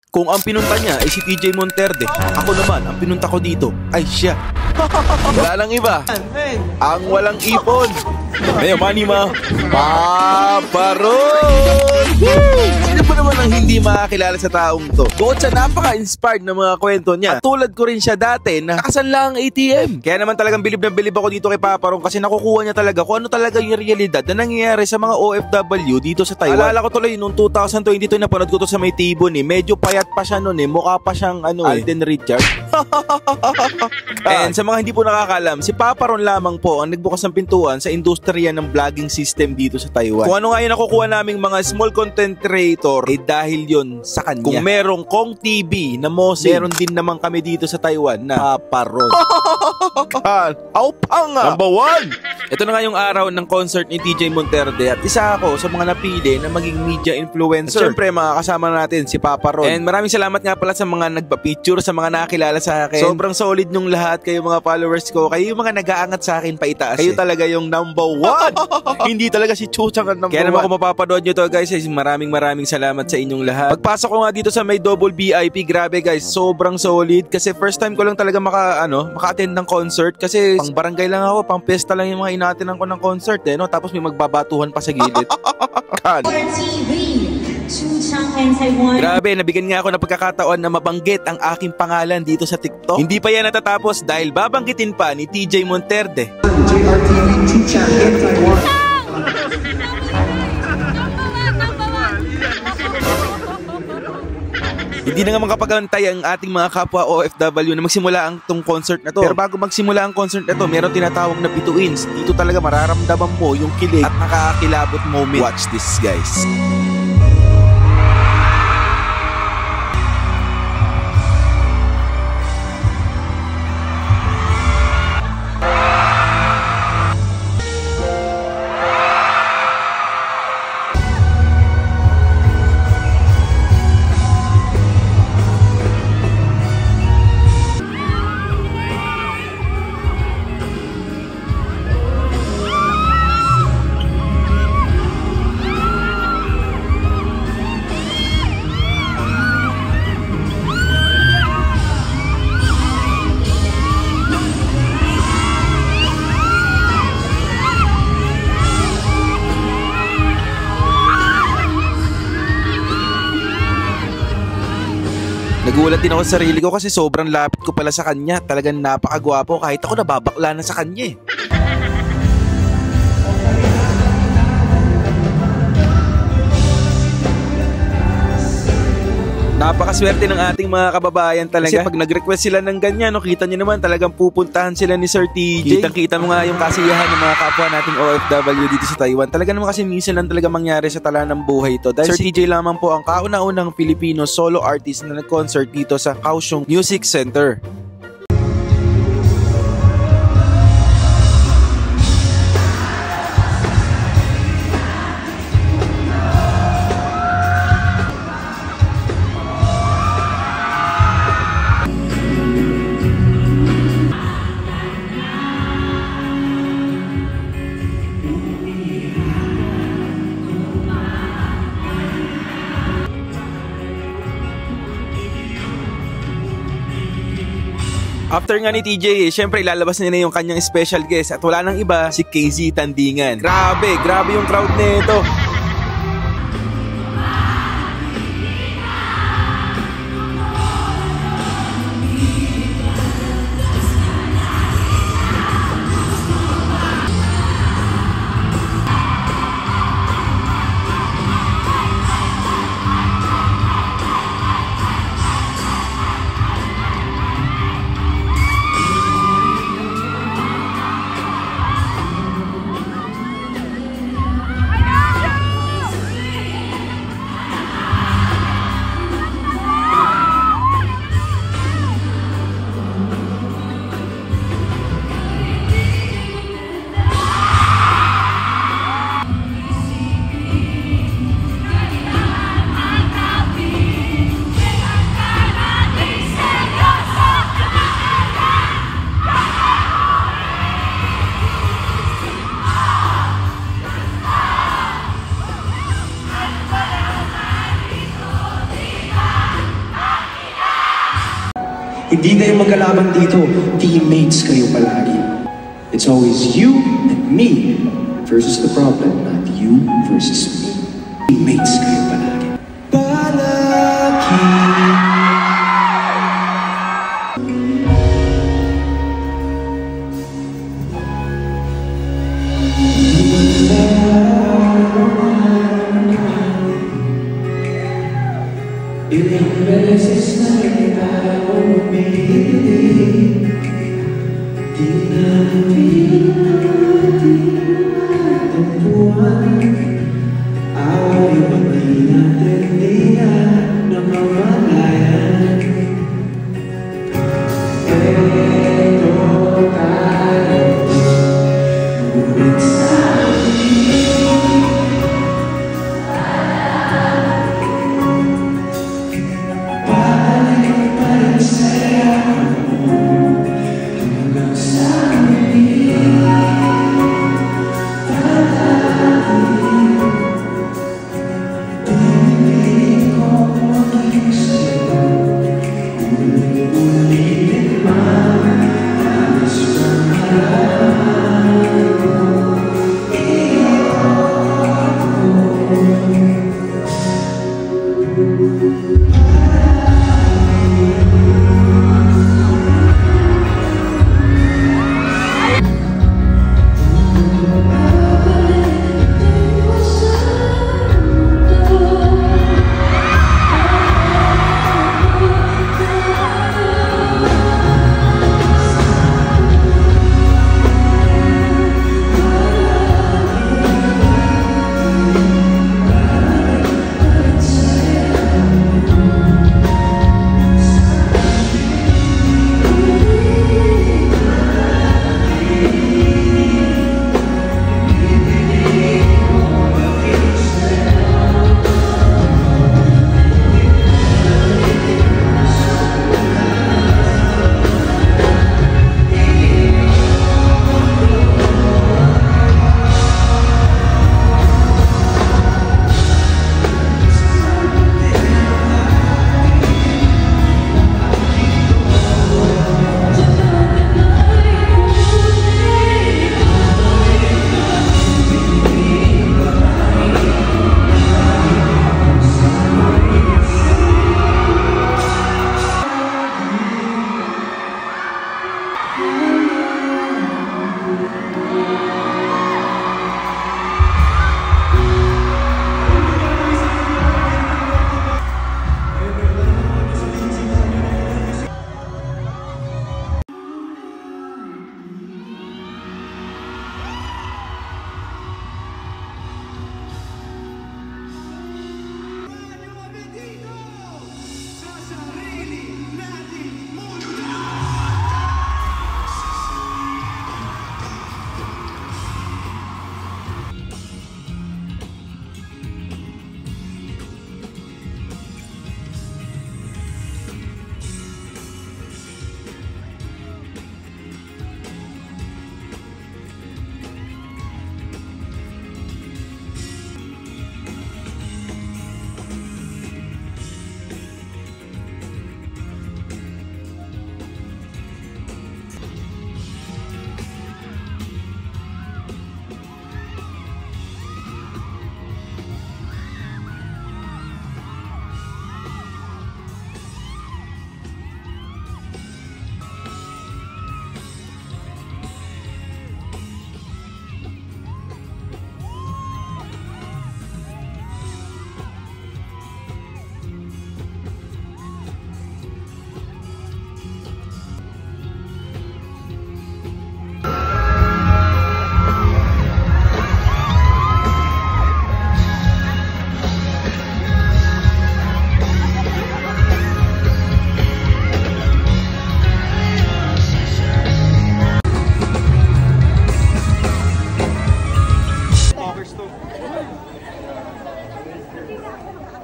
Kung ang pinunta niya ay si TJ Monterde, ako naman, ang pinunta ko dito ay siya. Wala lang iba, ang walang ipon. Ngayon, manima, Paparon! Sino pa naman ang hindi makakilala sa taong to? Bukod sa napaka-inspired na mga kwento niya, at tulad ko rin siya dati na nakasanla ang ATM. Kaya naman talagang bilib na bilib ako dito kay Paparon kasi nakukuha niya talaga kung ano talaga yung realidad na nangyayari sa mga OFW dito sa Taiwan. Alala ko tuloy noong 2022 napanood ko to sa may Tibon eh. Medyo payat pa siya noon eh. Mukha pa siyang Alden Richard. And sa mga hindi po nakakalam, si Paparon lamang po ang nagbukas ng pintuan sa industriya ng vlogging system dito sa Taiwan. Kung ano nga yung nakukuha naming mga small content creator, eh dahil yun sa kanya. Kung merong Kong TV na Mosing, meron din naman kami dito sa Taiwan na Paparon. Aupanga! Number 1! Ito na nga yung araw ng concert ni TJ Monterde at isa ako sa mga napili na maging media influencer. At syempre makakasama natin si Paparon. And maraming salamat nga pala sa mga nagpa-picture, sa mga nakakilala sa akin. Sobrang solid nung lahat, kayo mga followers ko. Kayo yung mga nag-aangat sa akin paitaas. Kayo talaga yung number 1. Hindi talaga si Chuchang ang number 1. Kaya naman kung mapapanood nyo to guys, maraming salamat sa inyong lahat. Pagpasok ko nga dito sa may double VIP, grabe guys, sobrang solid. Kasi first time ko lang talaga maka-attend ng concert. Kasi pang barangay lang ako, pang pesta lang yung mga inaatinan ko ng concert eh, no? Tapos may magbabatuhan pa sa gilid. Grabe, nabigyan nga ako ng pagkakataon na mabanggit ang aking pangalan dito sa TikTok. Hindi pa yan natatapos dahil babanggitin pa ni TJ Monterde. JRTV Chuchang in Taiwan. Hindi na nga makapagantay ang ating mga kapwa OFW na magsimula ang tong concert na to. Pero bago magsimula ang concert na to, meron tinatawag na bituins. Dito talaga mararamdaman mo yung kilig at nakakakilabot moment. Watch this guys. Nagulat din ako sa sarili ko kasi sobrang lapit ko pala sa kanya. Talagang napakagwapo kahit ako nababakla na sa kanya eh. Napakaswerte ng ating mga kababayan talaga. Kasi pag nag-request sila ng ganyan, no, kita nyo naman talagang pupuntahan sila ni Sir TJ. Kitang-kita mo nga yung kasiyahan ng mga kapwa nating OFW dito sa Taiwan. Talaga naman kasi minsan lang talaga mangyari sa tala ng buhay ito. Dahil Sir TJ lamang po ang kauna-unang Filipino solo artist na nag-concert dito sa Kaohsiung Music Center. After nga ni TJ, syempre ilalabas niya na yung kanyang special guest at wala nang iba, si KZ Tandingan. Grabe yung crowd nito. Hindi kayo magkalaban dito. Teammates kayo palagi. It's always you and me versus the problem, not you versus me. Teammates kayo palagi. Palagi. Ilang beses na kita umiiling, di natin matampuan. Away ba't di natin diyan namamalayan? Eto tayo, ngunit sa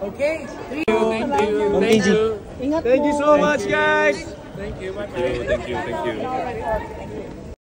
Okay. Thank you so much, guys. Thank you. Thank you.